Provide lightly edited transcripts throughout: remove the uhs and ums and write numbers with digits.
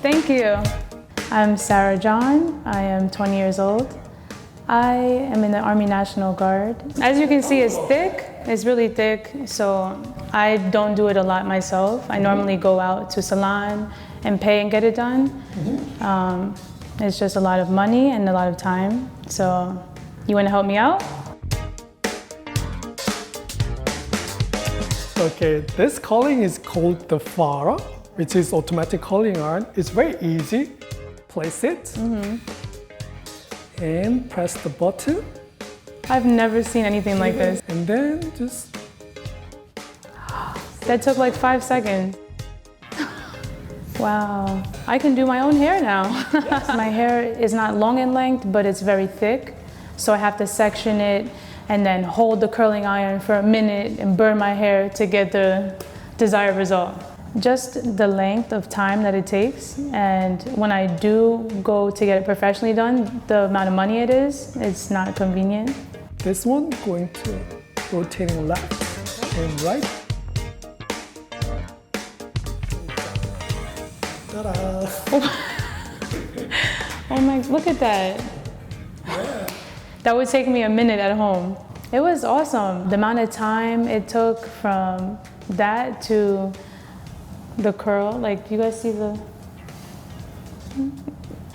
Thank you. I'm Sarah John. I am 20 years old. I am in the Army National Guard. As you can see, it's thick. It's really thick, so I don't do it a lot myself. I normally go out to salon and pay and get it done. It's just a lot of money and a lot of time. So you want to help me out? Okay, this curling is called the Farrah, which is automatic curling iron. It's very easy. Place it and press the button. I've never seen anything like this. And then just... That took like 5 seconds. Wow, I can do my own hair now. My hair is not long in length, but it's very thick. So I have to section it and then hold the curling iron for a minute and burn my hair to get the desired result. Just the length of time that it takes, and when I do go to get it professionally done, the amount of money it is, it's not convenient. This one going to rotating left and right. Ta-da! Oh my, look at that. Yeah. That would take me a minute at home. It was awesome. The amount of time it took from that to the curl, like, you guys see the...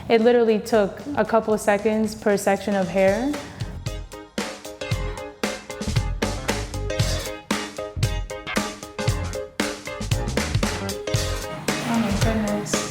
It literally took a couple seconds per section of hair. Oh my goodness.